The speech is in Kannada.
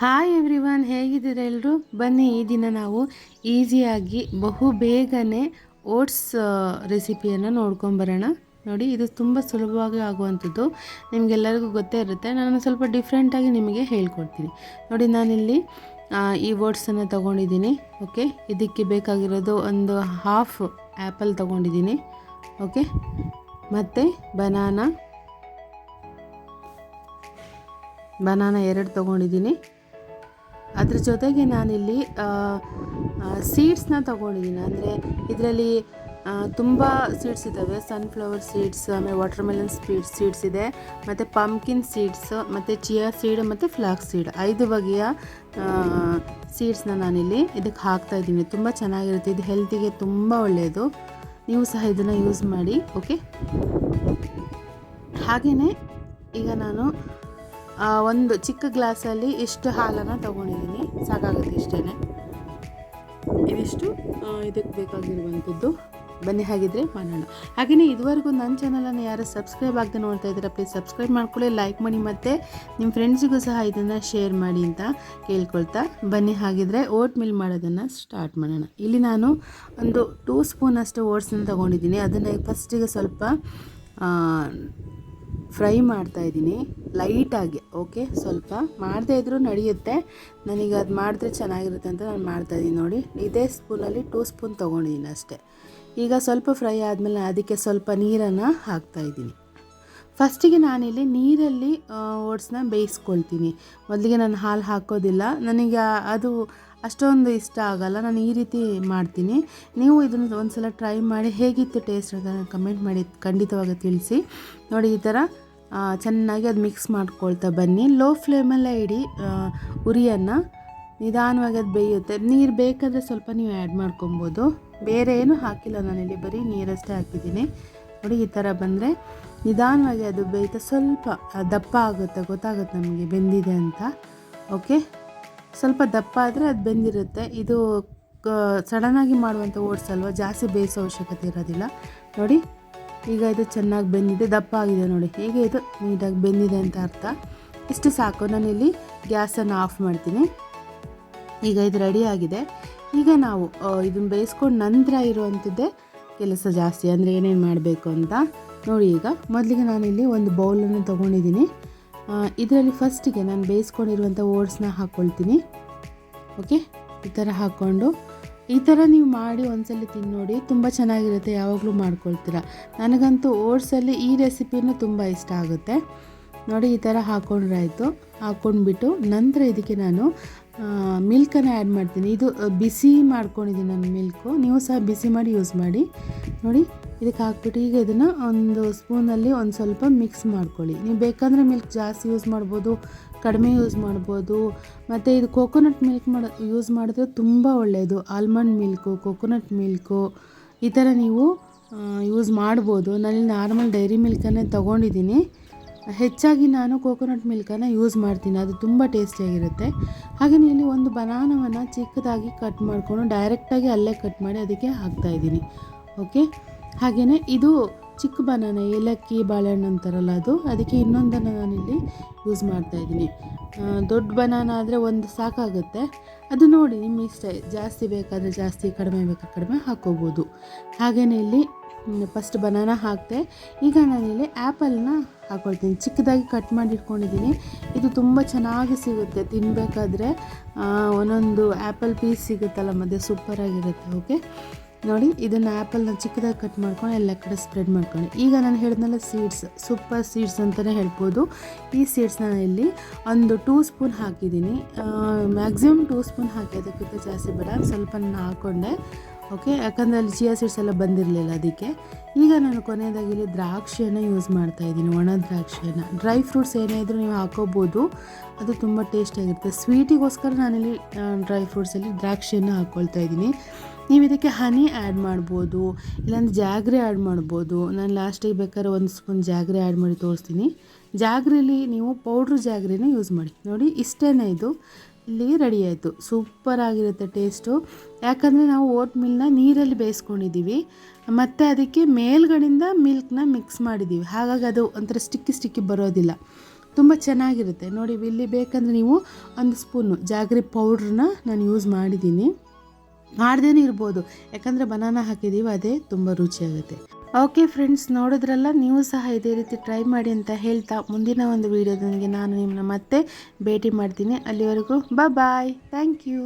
ಹಾಯ್ ಎವ್ರಿವನ್, ಹೇಗಿದ್ದೀರಾ ಎಲ್ಲರೂ? ಬನ್ನಿ ಈ ದಿನ ನಾವು ಈಸಿಯಾಗಿ ಬಹು ಬೇಗನೆ ಓಟ್ಸ್ ರೆಸಿಪಿಯನ್ನು ನೋಡ್ಕೊಂಬರೋಣ. ನೋಡಿ, ಇದು ತುಂಬ ಸುಲಭವಾಗಿ ಆಗುವಂಥದ್ದು, ನಿಮಗೆಲ್ಲರಿಗೂ ಗೊತ್ತೇ ಇರುತ್ತೆ. ನಾನು ಸ್ವಲ್ಪ ಡಿಫ್ರೆಂಟಾಗಿ ನಿಮಗೆ ಹೇಳ್ಕೊಡ್ತೀನಿ. ನೋಡಿ, ನಾನಿಲ್ಲಿ ಈ ಓಟ್ಸನ್ನು ತೊಗೊಂಡಿದ್ದೀನಿ. ಓಕೆ, ಇದಕ್ಕೆ ಬೇಕಾಗಿರೋದು ಒಂದು ಹಾಫ್ ಆ್ಯಪಲ್ ತೊಗೊಂಡಿದ್ದೀನಿ. ಓಕೆ, ಮತ್ತು ಬನಾನಾ 2 ತೊಗೊಂಡಿದ್ದೀನಿ. ಅದ್ರ ಜೊತೆಗೆ ನಾನಿಲ್ಲಿ ಸೀಡ್ಸ್ನ ತೊಗೊಂಡಿದ್ದೀನಿ. ಅಂದರೆ ಇದರಲ್ಲಿ ತುಂಬ ಸೀಡ್ಸ್ ಇದ್ದಾವೆ. ಸನ್ಫ್ಲವರ್ ಸೀಡ್ಸ್, ಆಮೇಲೆ ವಾಟರ್ಮೆಲನ್ ಸೀಡ್ಸ್ ಇದೆ, ಮತ್ತು ಪಂಪ್ಕಿನ್ ಸೀಡ್ಸ್, ಮತ್ತು ಚಿಯಾ ಸೀಡ್, ಮತ್ತು ಫ್ಲಾಕ್ಸ್ ಸೀಡ್, 5 ಬಗೆಯ ಸೀಡ್ಸ್ನ ನಾನಿಲ್ಲಿ ಇದಕ್ಕೆ ಹಾಕ್ತಾಯಿದ್ದೀನಿ. ತುಂಬ ಚೆನ್ನಾಗಿರುತ್ತೆ, ಇದು ಹೆಲ್ತಿಗೆ ತುಂಬ ಒಳ್ಳೆಯದು. ನೀವು ಸಹ ಇದನ್ನು ಯೂಸ್ ಮಾಡಿ. ಓಕೆ, ಹಾಗೆಯೇ ಈಗ ನಾನು ಒಂದು ಚಿಕ್ಕ ಗ್ಲಾಸಲ್ಲಿ ಇಷ್ಟು ಹಾಲನ್ನು ತೊಗೊಂಡಿದ್ದೀನಿ. ಸಾಕಾಗುತ್ತೆ, ಇಷ್ಟೇ, ಇದಿಷ್ಟು ಇದಕ್ಕೆ ಬೇಕಾಗಿರುವಂಥದ್ದು. ಬನ್ನಿ ಹಾಗಿದ್ರೆ ಮಾಡೋಣ. ಹಾಗೆಯೇ ಇದುವರೆಗೂ ನನ್ನ ಚಾನಲನ್ನು ಯಾರು ಸಬ್ಸ್ಕ್ರೈಬ್ ಆಗದೆ ನೋಡ್ತಾ ಇದ್ದೀರಾ, ಪ್ಲೀಸ್ ಸಬ್ಸ್ಕ್ರೈಬ್ ಮಾಡ್ಕೊಳ್ಳಿ, ಲೈಕ್ ಮಾಡಿ, ಮತ್ತು ನಿಮ್ಮ ಫ್ರೆಂಡ್ಸಿಗೂ ಸಹ ಇದನ್ನು ಶೇರ್ ಮಾಡಿ ಅಂತ ಕೇಳ್ಕೊಳ್ತಾ, ಬನ್ನಿ ಹಾಗಿದ್ರೆ ಓಟ್ ಮಿಲ್ ಮಾಡೋದನ್ನು ಸ್ಟಾರ್ಟ್ ಮಾಡೋಣ. ಇಲ್ಲಿ ನಾನು ಒಂದು 2 ಸ್ಪೂನಷ್ಟು ಓಟ್ಸನ್ನು ತೊಗೊಂಡಿದ್ದೀನಿ. ಅದನ್ನು ಫಸ್ಟಿಗೆ ಸ್ವಲ್ಪ ಫ್ರೈ ಮಾಡ್ತಾಯಿದ್ದೀನಿ ಲೈಟಾಗಿ. ಓಕೆ, ಸ್ವಲ್ಪ ಮಾಡದೇ ಇದ್ರೂ ನಡೆಯುತ್ತೆ, ನನಗೆ ಅದು ಮಾಡಿದ್ರೆ ಚೆನ್ನಾಗಿರುತ್ತೆ ಅಂತ ನಾನು ಮಾಡ್ತಾಯಿದ್ದೀನಿ. ನೋಡಿ, ಇದೇ ಸ್ಪೂನಲ್ಲಿ 2 ಸ್ಪೂನ್ ತೊಗೊಂಡಿದ್ದೀನಿ ಅಷ್ಟೇ. ಈಗ ಸ್ವಲ್ಪ ಫ್ರೈ ಆದಮೇಲೆ ಅದಕ್ಕೆ ಸ್ವಲ್ಪ ನೀರನ್ನು ಹಾಕ್ತಾಯಿದ್ದೀನಿ. ಫಸ್ಟಿಗೆ ನಾನಿಲ್ಲಿ ನೀರಲ್ಲಿ ಓಟ್ಸ್ನ ಬೇಯಿಸ್ಕೊಳ್ತೀನಿ. ಮೊದಲಿಗೆ ನಾನು ಹಾಲು ಹಾಕೋದಿಲ್ಲ, ನನಗೆ ಅದು ಅಷ್ಟೊಂದು ಇಷ್ಟ ಆಗಲ್ಲ. ನಾನು ಈ ರೀತಿ ಮಾಡ್ತೀನಿ. ನೀವು ಇದನ್ನು ಒಂದು ಸಲ ಟ್ರೈ ಮಾಡಿ ಹೇಗಿತ್ತು ಟೇಸ್ಟ್ ಅಂತ ಕಮೆಂಟ್ ಮಾಡಿ ಖಂಡಿತವಾಗಿ ತಿಳಿಸಿ. ನೋಡಿ, ಈ ಥರ ಚೆನ್ನಾಗಿ ಅದು ಮಿಕ್ಸ್ ಮಾಡ್ಕೊಳ್ತಾ ಬನ್ನಿ. ಲೋ ಫ್ಲೇಮಲ್ಲೇ ಇಡಿ ಉರಿಯನ್ನು, ನಿಧಾನವಾಗಿ ಅದು ಬೇಯುತ್ತೆ. ನೀರು ಬೇಕಾದರೆ ಸ್ವಲ್ಪ ನೀವು ಆ್ಯಡ್ ಮಾಡ್ಕೊಬೋದು. ಬೇರೆ ಏನೂ ಹಾಕಿಲ್ಲ ನಾನಿಲ್ಲಿ, ಬರೀ ನೀರಷ್ಟೇ ಹಾಕಿದ್ದೀನಿ. ನೋಡಿ, ಈ ಥರ ಬಂದರೆ ನಿಧಾನವಾಗಿ ಅದು ಬೇಯ್ತಾ ಸ್ವಲ್ಪ ದಪ್ಪ ಆಗುತ್ತೆ, ಗೊತ್ತಾಗುತ್ತೆ ನಮಗೆ ಬೆಂದಿದೆ ಅಂತ. ಓಕೆ, ಸ್ವಲ್ಪ ದಪ್ಪ ಆದರೆ ಅದು ಬೆಂದಿರುತ್ತೆ. ಇದು ಸಡನ್ನಾಗಿ ಮಾಡುವಂಥ ಓಟ್ಸ್ ಅಲ್ವಾ, ಜಾಸ್ತಿ ಬೇಯಿಸೋ ಅವಶ್ಯಕತೆ ಇರೋದಿಲ್ಲ. ನೋಡಿ, ಈಗ ಇದು ಚೆನ್ನಾಗಿ ಬೆಂದಿದೆ, ದಪ್ಪ ಆಗಿದೆ. ನೋಡಿ, ಹೀಗೆ ಇದು ನೀಟಾಗಿ ಬೆಂದಿದೆ ಅಂತ ಅರ್ಥ. ಇಷ್ಟು ಸಾಕು. ನಾನಿಲ್ಲಿ ಗ್ಯಾಸನ್ನು ಆಫ್ ಮಾಡ್ತೀನಿ. ಈಗ ಇದು ರೆಡಿ ಆಗಿದೆ. ಈಗ ನಾವು ಇದನ್ನು ಬೇಯಿಸ್ಕೊಂಡು ನಂತರ ಇರುವಂಥದ್ದೇ ಕೆಲಸ ಜಾಸ್ತಿ, ಅಂದರೆ ಏನೇನು ಮಾಡಬೇಕು ಅಂತ ನೋಡಿ. ಈಗ ಮೊದಲಿಗೆ ನಾನಿಲ್ಲಿ ಒಂದು ಬೌಲನ್ನು ತೊಗೊಂಡಿದ್ದೀನಿ. ಇದರಲ್ಲಿ ಫಸ್ಟಿಗೆ ನಾನು ಬೇಯಿಸ್ಕೊಂಡಿರುವಂಥ ಓಟ್ಸ್ನ ಹಾಕ್ಕೊಳ್ತೀನಿ. ಓಕೆ, ಈ ಥರ ಹಾಕ್ಕೊಂಡು ಈ ಥರ ನೀವು ಮಾಡಿ ಒಂದ್ಸಲ ತಿಂದು ನೋಡಿ, ತುಂಬ ಚೆನ್ನಾಗಿರುತ್ತೆ. ಯಾವಾಗಲೂ ಮಾಡ್ಕೊಳ್ತೀರಾ. ನನಗಂತೂ ಓಟ್ಸಲ್ಲಿ ಈ ರೆಸಿಪಿನೂ ತುಂಬ ಇಷ್ಟ ಆಗುತ್ತೆ. ನೋಡಿ, ಈ ಥರ ಹಾಕ್ಕೊಂಡ್ರಾಯ್ತು. ಹಾಕ್ಕೊಂಡ್ಬಿಟ್ಟು ನಂತರ ಇದಕ್ಕೆ ನಾನು ಮಿಲ್ಕನ್ನು ಆ್ಯಡ್ ಮಾಡ್ತೀನಿ. ಇದು ಬಿಸಿ ಮಾಡ್ಕೊಂಡಿದ್ದೀನಿ ನಾನು ಮಿಲ್ಕು, ನೀವು ಸಹ ಬಿಸಿ ಮಾಡಿ ಯೂಸ್ ಮಾಡಿ. ನೋಡಿ, ಇದಕ್ಕೆ ಹಾಕ್ಬಿಟ್ಟು ಈಗ ಇದನ್ನು ಒಂದು ಸ್ಪೂನಲ್ಲಿ ಒಂದು ಸ್ವಲ್ಪ ಮಿಕ್ಸ್ ಮಾಡ್ಕೊಳ್ಳಿ. ನೀವು ಬೇಕಂದರೆ ಮಿಲ್ಕ್ ಜಾಸ್ತಿ ಯೂಸ್ ಮಾಡ್ಬೋದು, ಕಡಿಮೆ ಯೂಸ್ ಮಾಡ್ಬೋದು. ಮತ್ತು ಇದು ಕೋಕೋನಟ್ ಮಿಲ್ಕ್ ಯೂಸ್ ಮಾಡಿದ್ರೆ ತುಂಬ ಒಳ್ಳೆಯದು. ಆಲ್ಮಂಡ್ ಮಿಲ್ಕು, ಕೋಕೋನಟ್ ಮಿಲ್ಕು, ಈ ಥರ ನೀವು ಯೂಸ್ ಮಾಡ್ಬೋದು. ನಾನಿಲ್ಲಿ ನಾರ್ಮಲ್ ಡೈರಿ ಮಿಲ್ಕನ್ನೇ ತೊಗೊಂಡಿದ್ದೀನಿ. ಹೆಚ್ಚಾಗಿ ನಾನು ಕೋಕೋನಟ್ ಮಿಲ್ಕನ್ನು ಯೂಸ್ ಮಾಡ್ತೀನಿ, ಅದು ತುಂಬ ಟೇಸ್ಟಿಯಾಗಿರುತ್ತೆ. ಹಾಗೆಯೇ ಇಲ್ಲಿ ಒಂದು ಬನಾನವನ್ನು ಚಿಕ್ಕದಾಗಿ ಕಟ್ ಮಾಡಿಕೊಂಡು ಡೈರೆಕ್ಟಾಗಿ ಅಲ್ಲೇ ಕಟ್ ಮಾಡಿ ಅದಕ್ಕೆ ಹಾಕ್ತಾಯಿದ್ದೀನಿ. ಓಕೆ, ಹಾಗೆಯೇ ಇದು ಚಿಕ್ಕ ಬನಾನ, ಏಲಕ್ಕಿ ಬಾಳೆಹಣ್ಣು ಅಂತಾರಲ್ಲ ಅದು, ಅದಕ್ಕೆ ಇನ್ನೊಂದನ್ನು ನಾನಿಲ್ಲಿ ಯೂಸ್ ಮಾಡ್ತಾಯಿದ್ದೀನಿ. ದೊಡ್ಡ ಬನಾನ ಆದರೆ ಒಂದು ಸಾಕಾಗುತ್ತೆ. ಅದು ನೋಡಿ ನಿಮ್ಮ ಇಷ್ಟ, ಜಾಸ್ತಿ ಬೇಕಾದರೆ ಜಾಸ್ತಿ, ಕಡಿಮೆ ಬೇಕಾದ್ರೆ ಕಡಿಮೆ ಹಾಕ್ಕೋಬೋದು. ಹಾಗೆಯೇ ಇಲ್ಲಿ ಫಸ್ಟ್ ಬನಾನ ಹಾಕಿದೆ. ಈಗ ನಾನಿಲ್ಲಿ ಆ್ಯಪಲ್ನ ಹಾಕ್ಕೊಳ್ತೀನಿ. ಚಿಕ್ಕದಾಗಿ ಕಟ್ ಮಾಡಿ ಇಟ್ಕೊಂಡಿದ್ದೀನಿ. ಇದು ತುಂಬ ಚೆನ್ನಾಗಿ ಸಿಗುತ್ತೆ ತಿನ್ನಬೇಕಾದ್ರೆ. ಒಂದೊಂದು ಆ್ಯಪಲ್ ಪೀಸ್ ಸಿಗುತ್ತಲ್ಲ ಮಧ್ಯೆ, ಸೂಪರಾಗಿರುತ್ತೆ. ಓಕೆ, ನೋಡಿ, ಇದನ್ನು ಆ್ಯಪಲ್ನ ಚಿಕ್ಕದಾಗಿ ಕಟ್ ಮಾಡ್ಕೊಂಡು ಎಲ್ಲ ಕಡೆ ಸ್ಪ್ರೆಡ್ ಮಾಡ್ಕೊಂಡು, ಈಗ ನಾನು ಹೇಳಿದ್ನಲ್ಲ ಸೀಡ್ಸ್, ಸೂಪರ್ ಸೀಡ್ಸ್ ಅಂತಲೇ ಹೇಳ್ಬೋದು. ಈ ಸೀಡ್ಸ್ನ ಇಲ್ಲಿ ಒಂದು 2 ಸ್ಪೂನ್ ಹಾಕಿದ್ದೀನಿ. ಮ್ಯಾಕ್ಸಿಮಮ್ 2 ಸ್ಪೂನ್ ಹಾಕಿ, ಅದಕ್ಕಿಂತ ಜಾಸ್ತಿ ಬೇಡ, ಸ್ವಲ್ಪ ನಾನು ಹಾಕ್ಕೊಂಡೆ. ಓಕೆ, ಯಾಕಂದರೆ ಅಲ್ಲಿ ಚಿಯಾ ಸೀಡ್ಸ್ ಎಲ್ಲ ಬಂದಿರಲಿಲ್ಲ ಅದಕ್ಕೆ. ಈಗ ನಾನು ಕೊನೆಯದಾಗಿ ಇಲ್ಲಿ ದ್ರಾಕ್ಷಿಯನ್ನು ಯೂಸ್ ಮಾಡ್ತಾಯಿದ್ದೀನಿ, ಒಣ ದ್ರಾಕ್ಷಿಯನ್ನು. ಡ್ರೈ ಫ್ರೂಟ್ಸ್ ಏನೇ ಇದ್ರೂ ನೀವು ಹಾಕೋಬೋದು, ಅದು ತುಂಬ ಟೇಸ್ಟಿಯಾಗಿರುತ್ತೆ. ಸ್ವೀಟಿಗೋಸ್ಕರ ನಾನಿಲ್ಲಿ ಡ್ರೈ ಫ್ರೂಟ್ಸಲ್ಲಿ ದ್ರಾಕ್ಷಿಯನ್ನು ಹಾಕ್ಕೊಳ್ತಾ ಇದ್ದೀನಿ. ನೀವು ಇದಕ್ಕೆ ಹನಿ ಆ್ಯಡ್ ಮಾಡ್ಬೋದು, ಇಲ್ಲಾಂದ್ರೆ ಜಾಗ್ರಿ ಆ್ಯಡ್ ಮಾಡ್ಬೋದು. ನಾನು ಲಾಸ್ಟಿಗೆ ಬೇಕಾದ್ರೆ 1 ಸ್ಪೂನ್ ಜಾಗ್ರಿ ಆ್ಯಡ್ ಮಾಡಿ ತೋರಿಸ್ತೀನಿ. ಜಾಗ್ರಿಲಿ ನೀವು ಪೌಡ್ರ್ ಜಾಗ್ರಿನ ಯೂಸ್ ಮಾಡಿ. ನೋಡಿ, ಇಷ್ಟೇ, ಇದು ಇಲ್ಲಿ ರೆಡಿ ಆಯಿತು. ಸೂಪರಾಗಿರುತ್ತೆ ಟೇಸ್ಟು. ಯಾಕಂದರೆ ನಾವು ಓಟ್ ಮಿಲ್ನ ನೀರಲ್ಲಿ ಬೇಯಿಸ್ಕೊಂಡಿದ್ದೀವಿ, ಮತ್ತು ಅದಕ್ಕೆ ಮೇಲ್ಗಡೆಯಿಂದ ಮಿಲ್ಕ್ನ ಮಿಕ್ಸ್ ಮಾಡಿದ್ದೀವಿ. ಹಾಗಾಗಿ ಅದು ಒಂಥರ ಸ್ಟಿಕ್ಕಿ ಬರೋದಿಲ್ಲ. ತುಂಬ ಚೆನ್ನಾಗಿರುತ್ತೆ ನೋಡಿ. ಇಲ್ಲಿ ಬೇಕಂದರೆ ನೀವು ಒಂದು ಸ್ಪೂನು ಜಾಗ್ರಿ ಪೌಡ್ರನ್ನ ನಾನು ಯೂಸ್ ಮಾಡಿದ್ದೀನಿ. ಮಾಡ್ದೇನೆ ಇರ್ಬೋದು, ಯಾಕಂದರೆ ಬನಾನಾ ಹಾಕಿದ್ದೀವಿ, ಅದೇ ತುಂಬ ರುಚಿಯಾಗುತ್ತೆ. ಓಕೆ ಫ್ರೆಂಡ್ಸ್, ನೋಡಿದ್ರಲ್ಲ, ನೀವು ಸಹ ಇದೇ ರೀತಿ ಟ್ರೈ ಮಾಡಿ ಅಂತ ಹೇಳ್ತಾ ಮುಂದಿನ ಒಂದು ವೀಡಿಯೋದೊಂದಿಗೆ ನಾನು ನಿಮ್ಮನ್ನ ಮತ್ತೆ ಭೇಟಿ ಮಾಡ್ತೀನಿ. ಅಲ್ಲಿವರೆಗೂ ಬಾಯ್, ಥ್ಯಾಂಕ್ ಯು.